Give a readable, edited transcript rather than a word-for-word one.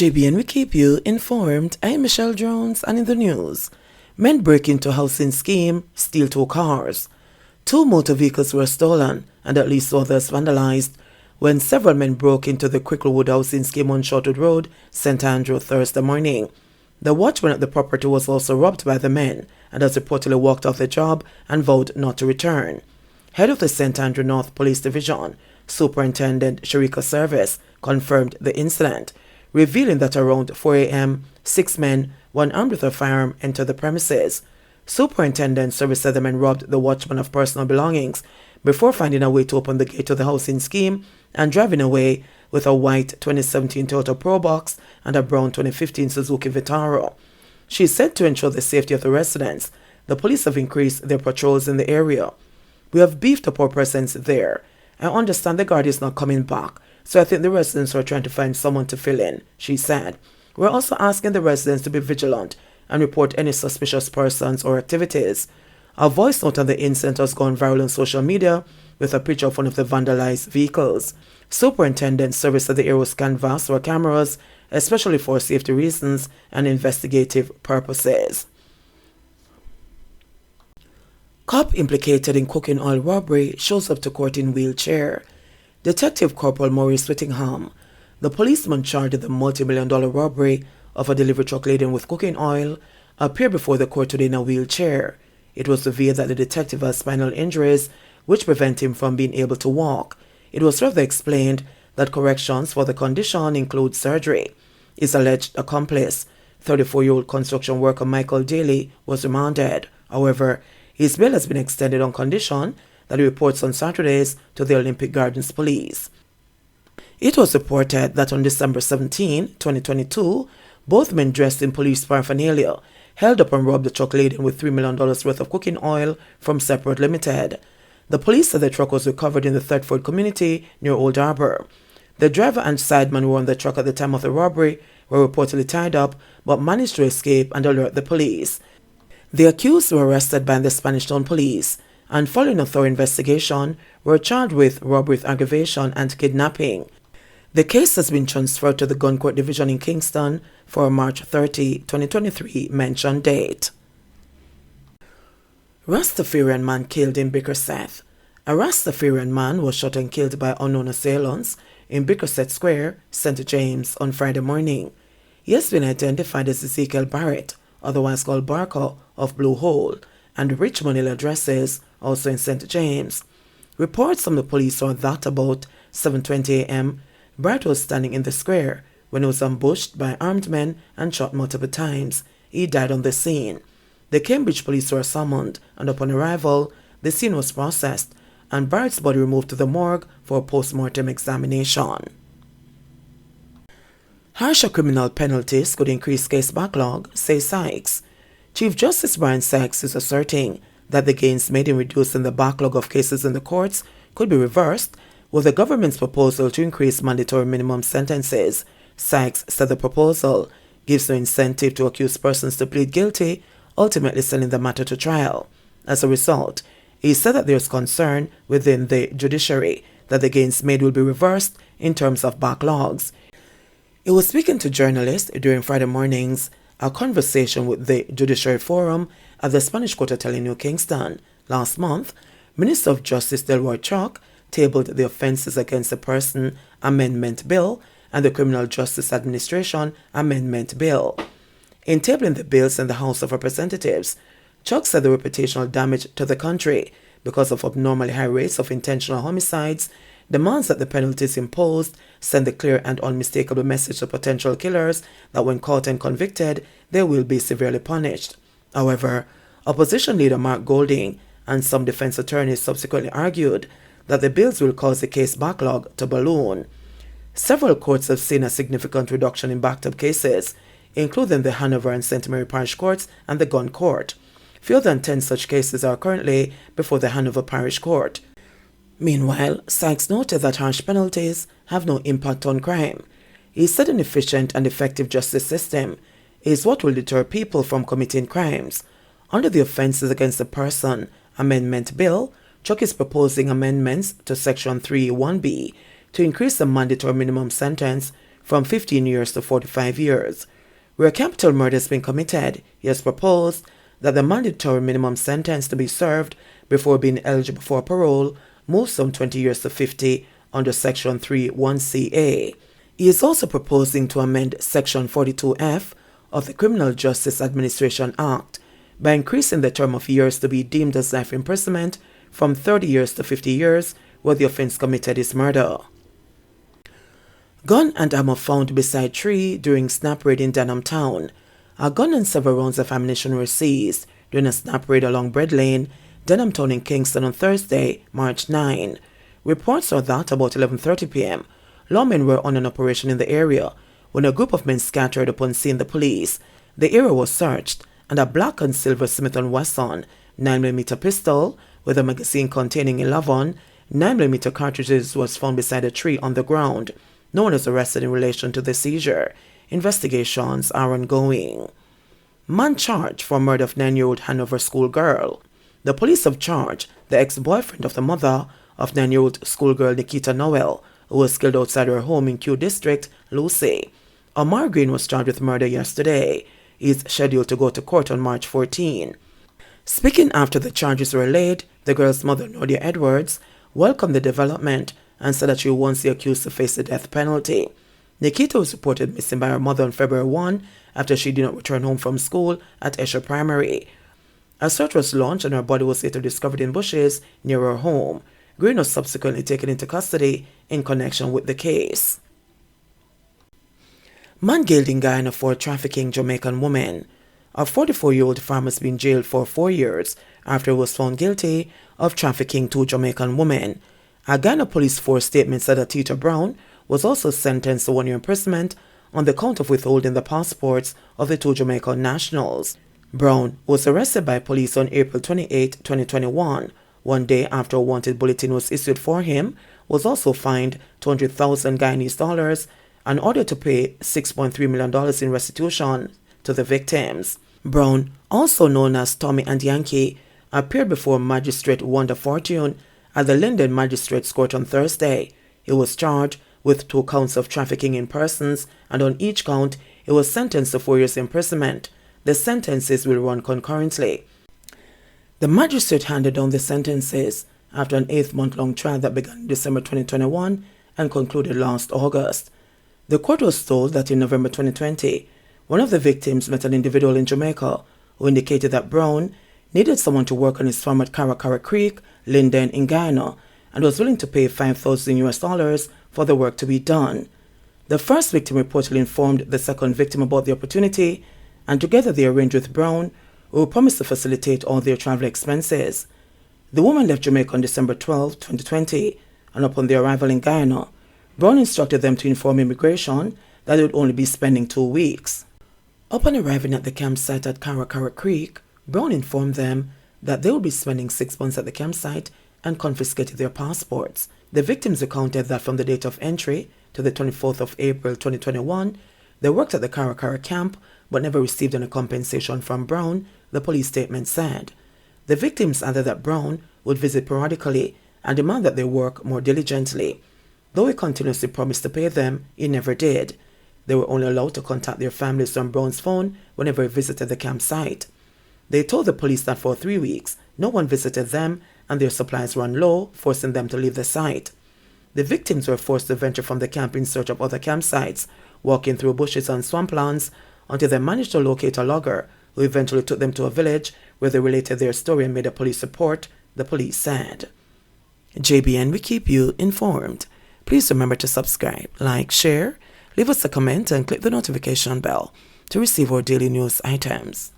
JBN, we keep you informed. I'm Michelle Jones, and in the news, men break into housing scheme, steal 2 cars. 2 motor vehicles were stolen, and at least others vandalized when several men broke into the Cricklewood housing scheme on Shortwood Road, St. Andrew, Thursday morning. The watchman at the property was also robbed by the men, and has reportedly walked off the job and vowed not to return. Head of the St. Andrew North Police Division, Superintendent Sharika Service, confirmed the incident, revealing that around 4 a.m., 6 men, one armed with a firearm, entered the premises. Superintendent Service said the men robbed the watchman of personal belongings before finding a way to open the gate to the housing scheme and driving away with a white 2017 Toyota Probox and a brown 2015 Suzuki Vitara. She said to ensure the safety of the residents, the police have increased their patrols in the area. We have beefed up our presence there. I understand the guard is not coming back, so I think the residents are trying to find someone to fill in, she said. We're also asking the residents to be vigilant and report any suspicious persons or activities. A voice note on the incident has gone viral on social media with a picture of one of the vandalized vehicles. Superintendent Service said the area was canvassed for cameras, especially for safety reasons and investigative purposes. Cop implicated in cooking oil robbery shows up to court in wheelchair. Detective Corporal Maurice Whittingham, the policeman charged with the multi-million-dollar robbery of a delivery truck laden with cooking oil, appeared before the court today in a wheelchair. It was revealed that the detective has spinal injuries which prevent him from being able to walk. It was further explained that corrections for the condition include surgery. His alleged accomplice, 34-year-old construction worker Michael Daly, was remanded. However, his bail has been extended on condition that he reports on Saturdays to the Olympic Gardens Police. It was reported that on December 17, 2022, both men dressed in police paraphernalia held up and robbed the truck laden with $3 million worth of cooking oil from Separate Limited. The police said the truck was recovered in the Thetford community near Old Harbour. The driver and sideman who were on the truck at the time of the robbery were reportedly tied up but managed to escape and alert the police. The accused were arrested by the Spanish Town Police and following a thorough investigation were charged with robbery with aggravation and kidnapping. The case has been transferred to the Gun Court Division in Kingston for a March 30, 2023 mentioned date. Rastafarian man killed in Bickerseth. A Rastafarian man was shot and killed by unknown assailants in Bickerseth Square, St. James, on Friday morning. He has been identified as Ezekiel Barrett, otherwise called Barker, of Blue Hole, and Richmond Hill addresses, also in St. James. Reports from the police are that about 7:20 a.m., Barrett was standing in the square when he was ambushed by armed men and shot multiple times. He died on the scene. The Cambridge police were summoned, and upon arrival, the scene was processed, and Barrett's body removed to the morgue for a post-mortem examination. Harsher criminal penalties could increase case backlog, says Sykes. Chief Justice Brian Sykes is asserting that the gains made in reducing the backlog of cases in the courts could be reversed with the government's proposal to increase mandatory minimum sentences. Sykes said the proposal gives no incentive to accused persons to plead guilty, ultimately sending the matter to trial. As a result, he said that there is concern within the judiciary that the gains made will be reversed in terms of backlogs. He was speaking to journalists during Friday morning's a conversation with the Judiciary Forum at the Spanish Court Hotel in New Kingston. Last month, Minister of Justice Delroy Chuck tabled the Offences Against a Person Amendment Bill and the Criminal Justice Administration Amendment Bill. In tabling the bills in the House of Representatives, Chuck said the reputational damage to the country because of abnormally high rates of intentional homicides demands that the penalties imposed send a clear and unmistakable message to potential killers that when caught and convicted, they will be severely punished. However, opposition leader Mark Golding and some defense attorneys subsequently argued that the bills will cause the case backlog to balloon. Several courts have seen a significant reduction in backed-up cases, including the Hanover and St. Mary Parish Courts and the Gun Court. Fewer than 10 such cases are currently before the Hanover Parish Court. Meanwhile, Sykes noted that harsh penalties have no impact on crime. He said an efficient and effective justice system is what will deter people from committing crimes. Under the Offences Against a Person Amendment Bill, Chuck is proposing amendments to Section 3(1)(b) to increase the mandatory minimum sentence from 15 years to 45 years. Where capital murder has been committed, he has proposed that the mandatory minimum sentence to be served before being eligible for parole moves from 20 years to 50 under Section 3(1)(ca). He is also proposing to amend Section 42F of the Criminal Justice Administration Act by increasing the term of years to be deemed as life imprisonment from 30 years to 50 years where the offense committed is murder. Gun and ammo found beside tree during snap raid in Denham Town. A gun and several rounds of ammunition were seized during a snap raid along Bread Lane, Denham Town in Kingston on Thursday, March 9. Reports are that about 11:30 p.m., lawmen were on an operation in the area when a group of men scattered upon seeing the police. The area was searched, and a black and silver Smith & Wesson 9mm pistol with a magazine containing 11 9mm cartridges was found beside a tree on the ground. No one is arrested in relation to the seizure. Investigations are ongoing. Man charged for murder of 9-year-old Hanover schoolgirl. The police have charged the ex-boyfriend of the mother of 9-year-old schoolgirl Nikita Noel, who was killed outside her home in Kew District, Lucy. Omar Green was charged with murder yesterday. He is scheduled to go to court on March 14. Speaking after the charges were laid, the girl's mother, Nodia Edwards, welcomed the development and said that she wants the accused to face the death penalty. Nikita was reported missing by her mother on February 1 after she did not return home from school at Esher Primary. A search was launched and her body was later discovered in bushes near her home. Green was subsequently taken into custody in connection with the case. Man jailed in Guyana for trafficking Jamaican woman. A 44-year-old farmer has been jailed for 4 years after he was found guilty of trafficking 2 Jamaican women. A Guyana police force statement said that Tita Brown was also sentenced to 1 year imprisonment on the count of withholding the passports of the 2 Jamaican nationals. Brown was arrested by police on April 28, 2021. 1 day after a wanted bulletin was issued for him, was also fined $200,000 Guyanese dollars and ordered to pay $6.3 million in restitution to the victims. Brown, also known as Tommy and Yankee, appeared before Magistrate Wanda Fortune at the Linden Magistrates Court on Thursday. He was charged with 2 counts of trafficking in persons, and on each count, he was sentenced to 4 years imprisonment. The sentences will run concurrently. The magistrate handed down the sentences after an 8-month-long trial that began in December 2021 and concluded last August. The court was told that in November 2020, one of the victims met an individual in Jamaica who indicated that Brown needed someone to work on his farm at Karakara Creek, Linden in Guyana, and was willing to pay $5,000 for the work to be done. The first victim reportedly informed the second victim about the opportunity, and together they arranged with Brown, who promised to facilitate all their travel expenses. The woman left Jamaica on December 12, 2020, and upon their arrival in Guyana, Brown instructed them to inform immigration that they would only be spending 2 weeks. Upon arriving at the campsite at Karakara Creek, Brown informed them that they would be spending 6 months at the campsite and confiscated their passports. The victims recounted that from the date of entry to the 24th of April 2021, they worked at the Karakara camp but never received any compensation from Brown, the police statement said. The victims added that Brown would visit periodically and demand that they work more diligently. Though he continuously promised to pay them, he never did. They were only allowed to contact their families on Brown's phone whenever he visited the campsite. They told the police that for 3 weeks, no one visited them and their supplies ran low, forcing them to leave the site. The victims were forced to venture from the camp in search of other campsites, walking through bushes and swamplands until they managed to locate a logger who eventually took them to a village where they related their story and made a police report, the police said. JBN, we keep you informed. Please remember to subscribe, like, share, leave us a comment and click the notification bell to receive our daily news items.